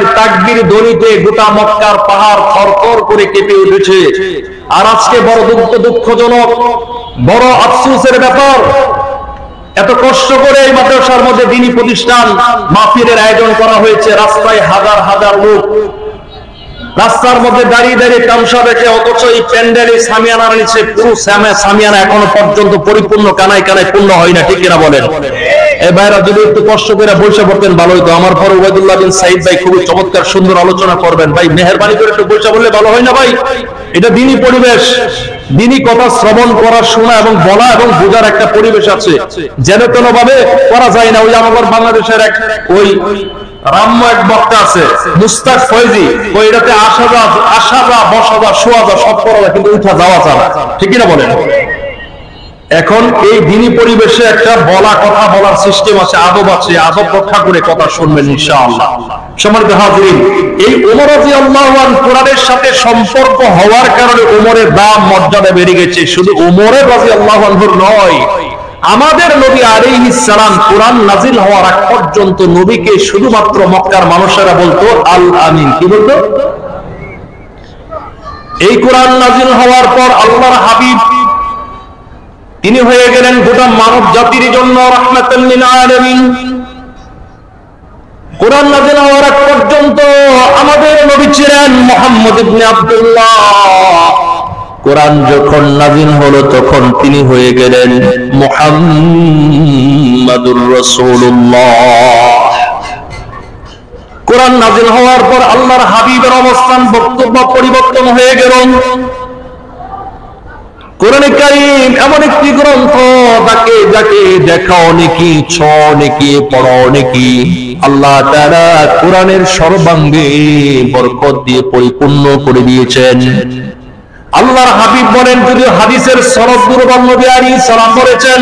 ইসলামের তাকবীর ধ্বনিতে গোটা মক্কার পাহাড় থরথর করে কেঁপে উঠেছে। আর আজকে বড় দুঃখজনক, বড় আফসোসের ব্যাপার, এত কষ্ট করে এই মাদ্রাসার মধ্যে দ্বীনি প্রতিষ্ঠান মাহফিলের আয়োজন করা হয়েছে, রাস্তায় হাজার হাজার লোক রাস্তার মধ্যে দাঁড়িয়ে দাঁড়িয়ে তামসা দেখে, অথচ এই প্যান্ডেলে সামিয়ানার নিচে পুরো সামিয়ানা এখনো পর্যন্ত পরিপূর্ণ কানায় কানায় পূর্ণ হয় না, ঠিক কিনা বলেন? এই ভাইরা যদি একটু কষ্ট করে বসে পড়তেন ভালো হইতো। আমার পর ওবায়দুল্লাহ বিন সাইদ ভাই খুবই চমৎকার সুন্দর আলোচনা করবেন, ভাই মেহেরবানি করে একটু বসে বললে ভালো হয় না ভাই? এটা দ্বীনি পরিবেশ, দ্বীনি কথা শ্রবণ করা, শোনা এবং বলা এবং বোঝার একটা পরিবেশ আছে, যেন তেন ভাবে করা যায় না। ওই আমাদের বাংলাদেশের এক ওই রাম্য এক বক্তা আছে মুস্তাক ফয়জি, ওই এটাতে আসা যা বসা যা শোয়া যা সব করা যায়, কিন্তু উঠা যাওয়া যায়, ঠিক না বলেন? এখন এই দ্বীনি পরিবেশে একটা বলা কথা বলার সিস্টেম আছে, আদব আছে, আদব রক্ষা করে কথা শুনবেন ইনশাআল্লাহ। সম্মানিত হাজিরিন, এই ওমর রাদিয়াল্লাহু আনহু কোরআনের সাথে সম্পর্ক হওয়ার কারণে ওমরের দাম মর্যাদা বেড়ে গেছে। শুধু ওমরের রাদিয়াল্লাহু আনহুর নয়, আমাদের নবী আলাইহিস সালাম কোরআন নাজিল হওয়ার আগ পর্যন্ত নবীকে শুধুমাত্র মক্কার মানুষেরা বলতো আল আমিন। কি বলতো? এই কোরআন নাজিল হওয়ার পর আল্লাহর হাবিব তিনি হয়ে গেলেন গোটা মানব জাতির জন্য রাহমাতাল লিল আলামিন। কোরআন নাজিল হওয়ার আগ পর্যন্ত আমাদের নবী ছিলেন মুহাম্মদ ইবনে আব্দুল্লাহ। কোরআন যখন নাজিল হলো তখন তিনি হয়ে গেলেন মুহাম্মাদুর রাসূলুল্লাহ। কোরআন নাজিল হওয়ার পর আল্লাহর হাবিবের অবস্থান বক্তব্য পরিবর্তন হয়ে গেল। কোরআনে কারীম এমন একটি গ্রন্থ যাকে দেখা অনেকেই, ছ অনেকে, পড়া অনেকেই, আল্লাহ তাআলা কোরআনের সর্বাঙ্গে বরকত দিয়ে পরিপূর্ণ করে দিয়েছেন। আল্লাহর হাবিব বলেন, যদি হাদিসের সনদ দুর্বল, নবী আলাইহিস সালাম বলেছেন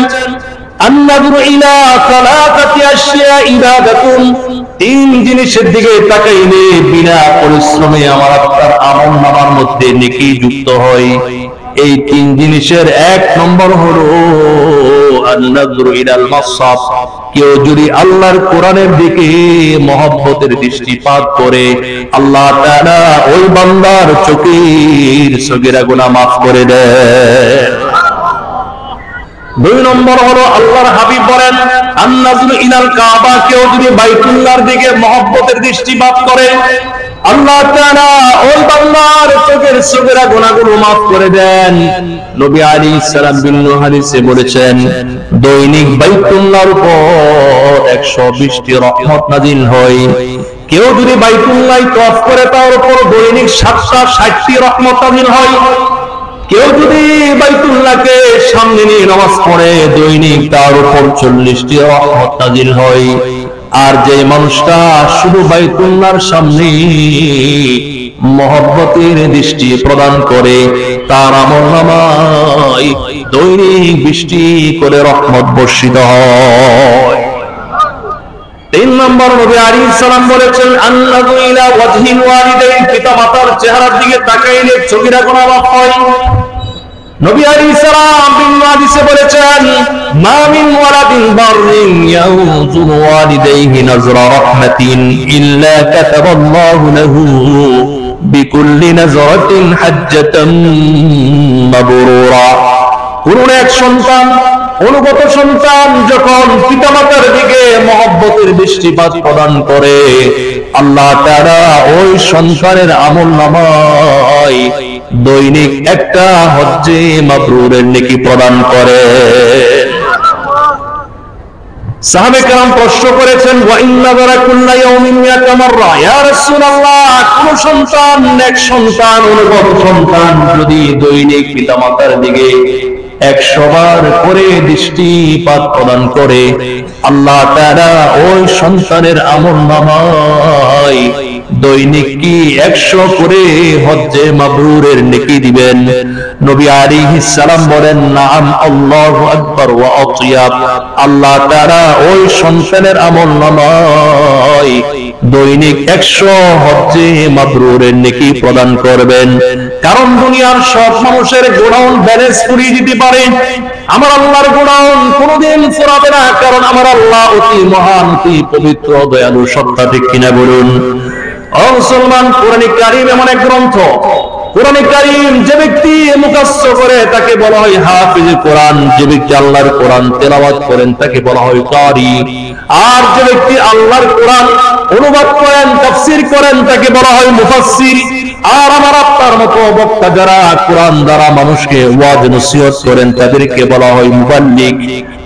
আন-নাযরু ইলা সালাতাতি আশিয়া ইবাদাতুন, তিন জিনিসের দিকে তাকাইলে বিনা পরিশ্রমে আমার আপনার আমলনামার মধ্যে নেকি যুক্ত হয়। এই তিন জিনিসের এক নম্বর হলো আন-নাযরু ইলাল মাসহাফ। কেউ যদি আল্লাহর কোরআনের দিকে মহব্বতের দৃষ্টিপাত করে, আল্লাহ তাআলা ওই বান্দার চোখের সগীরা গুনাহ মাফ করে দেন। দুই নম্বর হলো আল্লাহর হাবিব বলেন আন-নাযরু ইলাল কাবা। কেউ যদি বাইতুল্লাহর দিকে মহব্বতের দৃষ্টিপাত করে, আল্লাহ তাআলা ওই বান্দার চোখের সগীরা গুনাহগুলো মাফ করে দেন। নবী আলাইহিস সালাম বিভিন্ন হাদিসে বলেছেন, দৈনিক বাইতুল্লাহর উপর 120টি রহমত নাযিল হয়। কেউ যদি বাইতুল্লাহ তওয়াফ করে, তার উপর দৈনিক 760টি রহমত নাযিল হয়। কেউ যদি বাইতুল্লাহকে সামনে নিয়ে নামাজ পড়ে, দৈনিক তার উপর 40টি রহমত নাযিল হয়। আর যে মানুষটা শুধু বাইতুল্লাহর সামনে মহব্বতের দৃষ্টি প্রদান করে, তার আমলনামায় দৈনিক 20টি করে রহমত বর্ষিত হয়। তিন নম্বর, নবী আলাইহিস সালাম বলেছেন আন-নাযরু ইলা ওয়াজহিল ওয়ালিদাইন। পিতামাতার চেহারার দিকে তাকাইলে সগীরা গুনাহ মাফ হয়। নবী আলাইহিস সালাম বিভিন্ন হাদিসে বলেছেন, মা মিন ওয়ালাদিন বাররিন ইয়াউযুরু ওয়ালিদাইহি নাযরা রাহমাতিন ইল্লা কাতাবাল্লাহু লাহু বিকুল্লি নাযরাতিন হাজ্জাতান মাবরুরা। কোন এক সন্তান, অনুগত সন্তান যখন পিতামাতার দিকে মহব্বতের দৃষ্টিপাত প্রদান করে, আল্লাহ তাআলা ওই সন্তানের আমলনামায় দৈনিক একটা হজ্জে মাবরুরের নেকি প্রদান করে। সাহাবে কেরাম প্রশ্ন করেছেন, ওয়া ইন্না যারা কুল্লা ইয়াউমিন মিয়াতা মাররা, ইয়া রাসূলুল্লাহ, কোন সন্তান, এক সন্তান, অনুগত সন্তান যদি দৈনিক পিতামাতার দিকে 100 বার করে দৃষ্টিপাত প্রদান করে, আল্লাহ তাআলা ওই সন্তানের আমলনামায় দৈনিক কি 100 করে হজ্জে মাবরুরের নেকি দিবেন? নবী আলাইহিস সালাম বলেন, নাআম, আল্লাহু আকবার ওয়া আতিয়াব। আল্লাহ তাআলা ওই সন্তানের আমলনামায় দৈনিক 100 হজ্জে মাবরুরের নেকি প্রদান করবেন। কারণ দুনিয়ার সব মানুষের গোডাউন ব্যালেন্স করিয়ে দিতে পারে, আমার আল্লাহর গোডাউন কোনোদিন ফুরাবে না। কারণ আমার আল্লাহ অতি মহান, অতি পবিত্র, দয়ালু সত্তা, ঠিক কিনা বলুন? ও মুসলমান, কোরআন কারীম এমন এক গ্রন্থ, কোরআন কারীম যে ব্যক্তি মুখস্থ করে তাকে বলা হয় হাফিজ কোরআন, যে ব্যক্তি আল্লাহর কোরআন তেলাওয়াত করেন তাকে বলা হয় কারি, আর যে ব্যক্তি আল্লাহর কোরআন অনুবাদ করেন তাফসীর করেন তাকে বলা হয় মুফাসসির। আর আমার আপনার মতো বক্তা যারা কোরআন দ্বারা মানুষকে ওয়াজ নসিহত করেন তাদেরকে বলা হয় মুবাল্লিগ।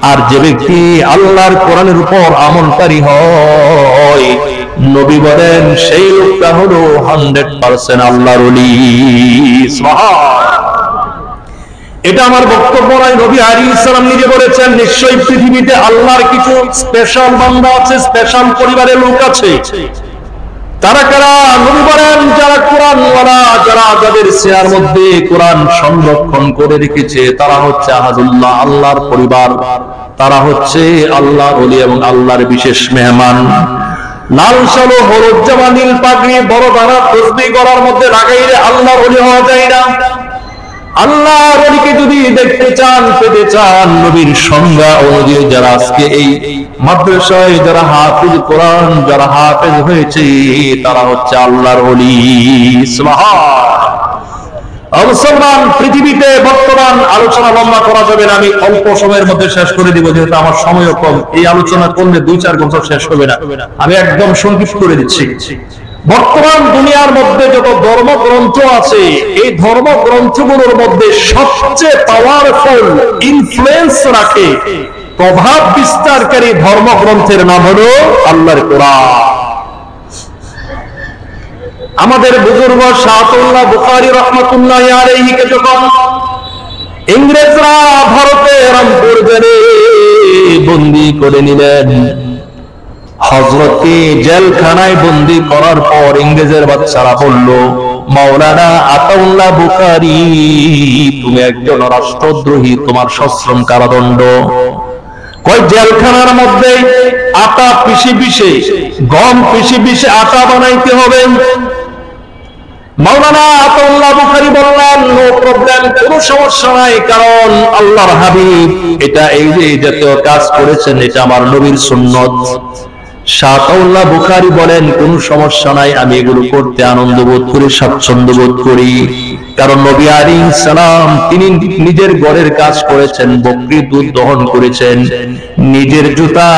আর যে ব্যক্তি আল্লাহর কোরআনের উপর আমলকারী হয়, নবী বলেন সেই লোকটা হলো 100% আল্লাহর ওলি। এটা আমার বক্তব্য নয়, নবী আলাইহিস সালাম নিজে বলেছেন নিশ্চয়ই পৃথিবীতে আল্লাহর কিছু স্পেশাল বান্দা আছে, স্পেশাল পরিবারের লোক আছে। তারা কারা? নবী বলেন যারা কোরআন ওয়ালা, যারা যাদের সিনার মধ্যে কোরআন সংরক্ষণ করে রেখেছে তারা হচ্ছে আহাদুল্লাহ, আল্লাহর পরিবার, তারা হচ্ছে আল্লাহর ওলি এবং আল্লাহর বিশেষ মেহমান। লাল শালো, হলুদ জামা, নীল পাগড়ি, বড় দাঁড়া তসবিহ গলার মধ্যে লাগাইলে আল্লাহর ওলি হওয়া যায় না। আল্লাহর ওলিকে যদি দেখতে চান, পেতে চান, নবীর সংজ্ঞা অনুযায়ী যারা আজকে এই মাদ্রাসায় যারা হাফিজ কোরআন, যারা হাফেজ হয়েছে তারা হচ্ছে আল্লাহর ওলি। সুবহানাল্লাহ। মুসলমান, পৃথিবীতে বর্তমান আলোচনা লম্বা করা যাবে না, আমি অল্প সময়ের মধ্যে শেষ করে দিব, যেহেতু আমার সময়ও কম। এই আলোচনা করলে 2-4 ঘন্টা শেষ হবে না, আমি একদম সংক্ষিপ্ত করে দিচ্ছি। বর্তমান দুনিয়ার মধ্যে যত ধর্মগ্রন্থ আছে, এই ধর্মগ্রন্থগুলোর মধ্যে সবচেয়ে পাওয়ারফুল ইনফ্লুয়েন্স রাখে, প্রভাব বিস্তারকারী ধর্মগ্রন্থের নাম হলো আল্লাহর কোরআন। আমাদের বুজুর্গ শাহতুল্লাহ বুখারী রাহমাতুল্লাহি আলাইহিকে যখন ইংরেজরা ভারতে রামপুর জেলে বন্দী করে নিলেন, হযরতকে জেলখানায় বন্দী করার পর ইংরেজের বাচ্চারা বলল, মাওলানা আতাউল্লাহ বুখারী তুমি একজন রাষ্ট্রদ্রোহী, তোমার সশ্রম কারাদণ্ড। কই জেলখানার মধ্যে আটা পিষে পিষে, গম পিষে পিষে আটা বানাইতে হবে। মাওলানা আতাউল্লাহ বুখারী বললেন নো প্রবলেম, কোনো সমস্যা নাই, কারণ আল্লাহর হাবিব এটা এই যে জাতীয় কাজ করেছেন এটা আমার নবীর সুন্নত। শাহতুল্লাহ বুখারী বলেন কোনো সমস্যা নাই, আমি এগুলো করতে আনন্দ বোধ করি, স্বাচ্ছন্দ্য বোধ করি, কারণ নবী আলাইহিস সালাম তিনি নিজের ঘরের কাজ করেছেন, বকরির দুধ দহন করেছেন, নিজের জুতা